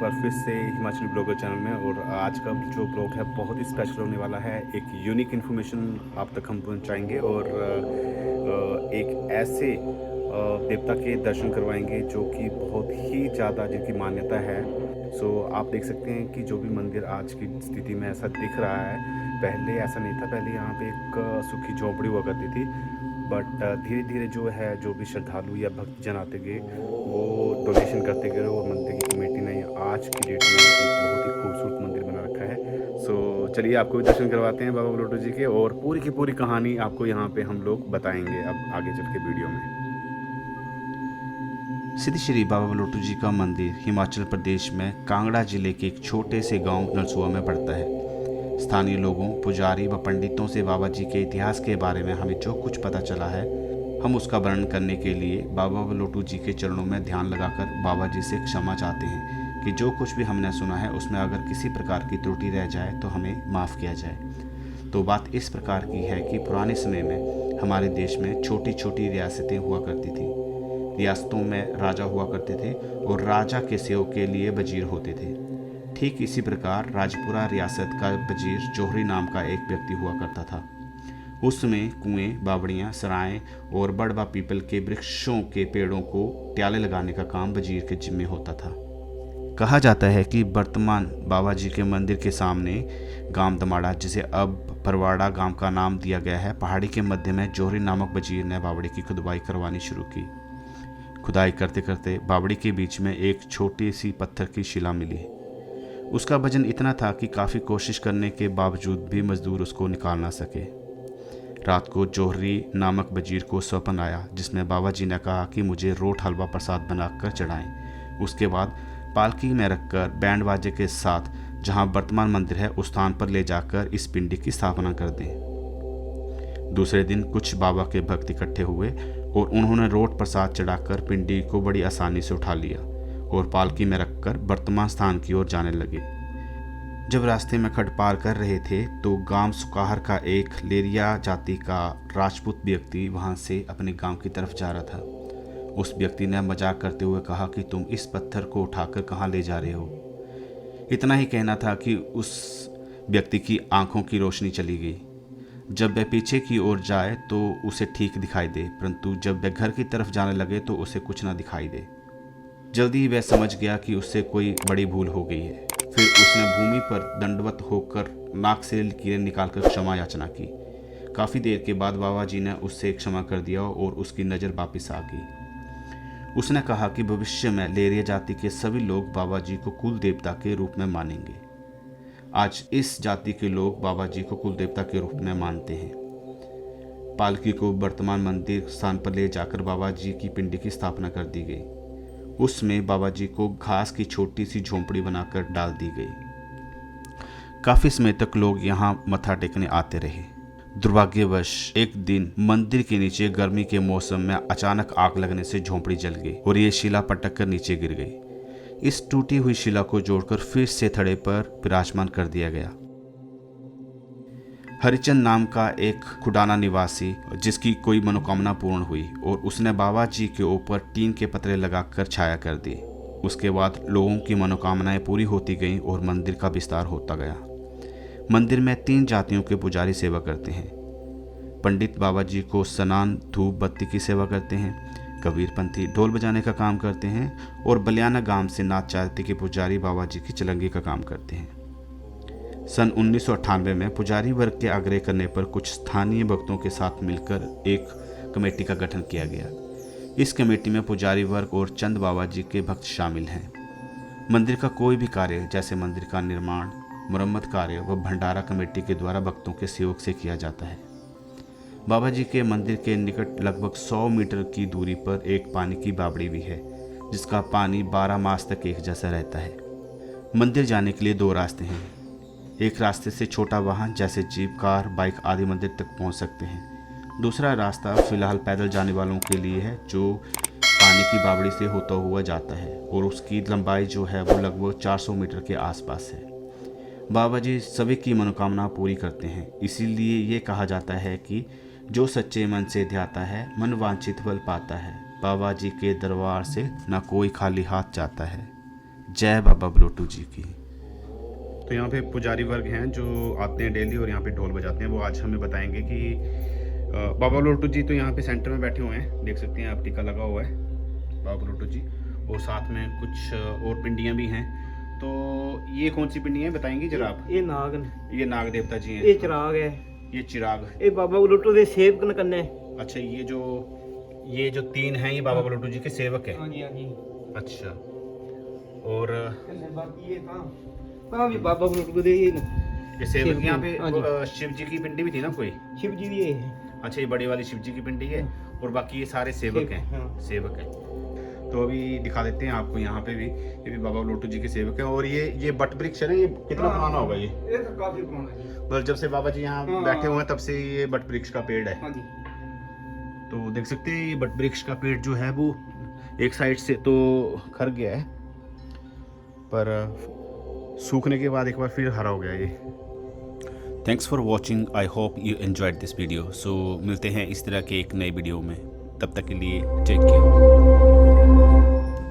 बार फिर से Himachali blogger channel में। और आज का जो ब्लॉग है बहुत ही स्पेशल होने वाला है। एक यूनिक इन्फॉर्मेशन आप तक हम पहुंचाएंगे और एक ऐसे देवता के दर्शन करवाएंगे जो कि बहुत ही ज़्यादा जिनकी मान्यता है। सो आप देख सकते हैं कि जो भी मंदिर आज की स्थिति में ऐसा दिख रहा है, पहले ऐसा नहीं था। पहले यहाँ पे एक सूखी झोंपड़ी हुआ करती थी, बट धीरे धीरे जो है, जो भी श्रद्धालु या भक्तजन आते गए वो डोनेशन करते गए और मंदिर की कमेटी ने आज की डेट में एक बहुत ही खूबसूरत मंदिर बना रखा है। सो चलिए आपको भी दर्शन करवाते हैं बाबा बलोटू जी के, और पूरी की पूरी कहानी आपको यहाँ पे हम लोग बताएंगे अब आगे चल के वीडियो में। सिद्ध श्री बाबा बलोटू जी का मंदिर हिमाचल प्रदेश में कांगड़ा जिले के एक छोटे से गांव नलसुआ में पड़ता है। स्थानीय लोगों, पुजारी व पंडितों से बाबा जी के इतिहास के बारे में हमें जो कुछ पता चला है, हम उसका वर्णन करने के लिए बाबा बलोटू जी के चरणों में ध्यान लगाकर बाबा जी से क्षमा चाहते हैं कि जो कुछ भी हमने सुना है उसमें अगर किसी प्रकार की त्रुटि रह जाए तो हमें माफ़ किया जाए। तो बात इस प्रकार की है कि पुराने समय में हमारे देश में छोटी छोटी रियासतें हुआ करती थी। रियासतों में राजा हुआ करते थे और राजा के सेवक के लिए वजीर होते थे। ठीक इसी प्रकार राजपुरा रियासत का वजीर जौहरी नाम का एक व्यक्ति हुआ करता था। उसमें कुएं, बावड़ियां, सराएं और बड़बा पीपल के वृक्षों के पेड़ों को ट्याले लगाने का काम वजीर के जिम्मे होता था। कहा जाता है कि वर्तमान बाबा जी के मंदिर के सामने गांव दमाड़ा, जिसे अब परवाड़ा गांव का नाम दिया गया है, पहाड़ी के मध्य में जौहरी नामक वजीर ने बावड़ी की खुदाई करवानी शुरू की। खुदाई करते करते बावड़ी के बीच में एक छोटी सी पत्थर की शिला मिली। उसका वजन इतना था कि काफ़ी कोशिश करने के बावजूद भी मजदूर उसको निकाल ना सके। रात को जौहरी नामक वजीर को स्वप्न आया, जिसमें बाबा जी ने कहा कि मुझे रोट हलवा प्रसाद बनाकर चढ़ाएं। उसके बाद पालकी में रखकर बैंड बाजे के साथ जहां वर्तमान मंदिर है उस स्थान पर ले जाकर इस पिंडी की स्थापना कर दें। दूसरे दिन कुछ बाबा के भक्त इकट्ठे हुए और उन्होंने रोट प्रसाद चढ़ाकर पिंडी को बड़ी आसानी से उठा लिया और पालकी में रखकर वर्तमान स्थान की ओर जाने लगे। जब रास्ते में खड पार कर रहे थे तो गांव सुकाहर का एक लेरिया जाति का राजपूत व्यक्ति वहां से अपने गांव की तरफ जा रहा था। उस व्यक्ति ने मजाक करते हुए कहा कि तुम इस पत्थर को उठाकर कहाँ ले जा रहे हो। इतना ही कहना था कि उस व्यक्ति की आंखों की रोशनी चली गई। जब वह पीछे की ओर जाए तो उसे ठीक दिखाई दे, परंतु जब वह घर की तरफ जाने लगे तो उसे कुछ न दिखाई दे। जल्दी ही वह समझ गया कि उससे कोई बड़ी भूल हो गई है। फिर उसने भूमि पर दंडवत होकर नाक से लकीरें निकालकर क्षमा याचना की। काफ़ी देर के बाद बाबा जी ने उससे क्षमा कर दिया और उसकी नज़र वापस आ गई। उसने कहा कि भविष्य में लेरिया जाति के सभी लोग बाबा जी को कुल देवता के रूप में मानेंगे। आज इस जाति के लोग बाबा जी को कुल देवता के रूप में मानते हैं। पालकी को वर्तमान मंदिर स्थान पर ले जाकर बाबा जी की पिंडी की स्थापना कर दी गई। उसमें बाबा जी को घास की छोटी सी झोंपड़ी बनाकर डाल दी गई। काफी समय तक लोग यहाँ मत्था टेकने आते रहे। दुर्भाग्यवश एक दिन मंदिर के नीचे गर्मी के मौसम में अचानक आग लगने से झोंपड़ी जल गई और ये शिला पटक कर नीचे गिर गई। इस टूटी हुई शिला को जोड़कर फिर से थड़े पर विराजमान कर दिया गया। हरिचंद नाम का एक खुडाना निवासी, जिसकी कोई मनोकामना पूर्ण हुई और उसने बाबा जी के ऊपर टीन के पतरे लगाकर छाया कर दी। उसके बाद लोगों की मनोकामनाएं पूरी होती गईं और मंदिर का विस्तार होता गया। मंदिर में 3 जातियों के पुजारी सेवा करते हैं। पंडित बाबा जी को स्नान, धूप बत्ती की सेवा करते हैं। कबीरपंथी ढोल बजाने का काम करते हैं और बलियाना गांव से नाथ जाति के पुजारी बाबा जी की चलंगी का काम करते हैं। सन 1998 में पुजारी वर्ग के आग्रह करने पर कुछ स्थानीय भक्तों के साथ मिलकर एक कमेटी का गठन किया गया। इस कमेटी में पुजारी वर्ग और चंद बाबा जी के भक्त शामिल हैं। मंदिर का कोई भी कार्य, जैसे मंदिर का निर्माण, मुरम्मत कार्य व भंडारा कमेटी के द्वारा भक्तों के सहयोग से किया जाता है। बाबा जी के मंदिर के निकट लगभग 100 मीटर की दूरी पर एक पानी की बावड़ी भी है, जिसका पानी 12 मास तक एक जैसा रहता है। मंदिर जाने के लिए 2 रास्ते हैं। एक रास्ते से छोटा वाहन जैसे जीप, कार, बाइक आदि मंदिर तक पहुंच सकते हैं। दूसरा रास्ता फिलहाल पैदल जाने वालों के लिए है, जो पानी की बावड़ी से होता हुआ जाता है और उसकी लंबाई जो है वो लगभग 400 मीटर के आसपास है। बाबा जी सभी की मनोकामना पूरी करते हैं, इसीलिए ये कहा जाता है कि जो सच्चे मन से ध्याता है, मन वांछित फल पाता है। बाबा जी के दरबार से न कोई खाली हाथ जाता है। जय बाबा बलोटू जी की। तो यहाँ पे पुजारी वर्ग हैं जो आते हैं डेली और यहाँ पे ढोल बजाते हैं। वो आज हमें बताएंगे कि बाबा बलोटू जी तो यहाँ पे सेंटर में बैठे हुए हैं, देख सकते हैं आप, टीका लगा हुआ है बाबा बलोटू जी, और साथ में कुछ और पिंडियाँ भी हैं। तो ये कौन सी पिंडियाँ हैं बताएंगे जरा आप? ये नाग न, ये नाग देवता जी हैं। ये चिराग है, ये चिराग। ये बाबा बलूटू दे सेवक न कन्ने। अच्छा, ये जो तीन हैं ये बाबा बलोटू जी के सेवक हैं। हाँ जी हाँ जी। अच्छा, और बाकी ये कहाँ भी बाबा बलूटू दे ये न। ये सेवक यहाँ हाँ जी। पे शिव जी की पिंडी भी थी ना कोई? शिव जी भी ये है। अच्छा, ये बड़ी वाली शिव जी की पिंडी है और बाकी ये सारे सेवक हैं। हाँ। सेवक हैं। तो अभी दिखा देते हैं आपको यहाँ पे भी, ये भी बाबा बलोटू जी के सेवक हैं। और ये बट वृक्ष है ना, ये कितना पुराना होगा ये? ये तो काफी पुराना है। मतलब जब से बाबा जी यहाँ हाँ। बैठे हुए हैं तब से ये बट वृक्ष का पेड़ है। हाँ जी। तो देख सकते हैं ये बट वृक्ष का पेड़ जो है वो एक साइड से तो खर गया है, पर सूखने के बाद एक बार फिर हरा हो गया ये। Thanks for watching, I hope you enjoyed this video. So मिलते हैं इस तरह के एक नए वीडियो में, तब तक के लिए टेक केयर।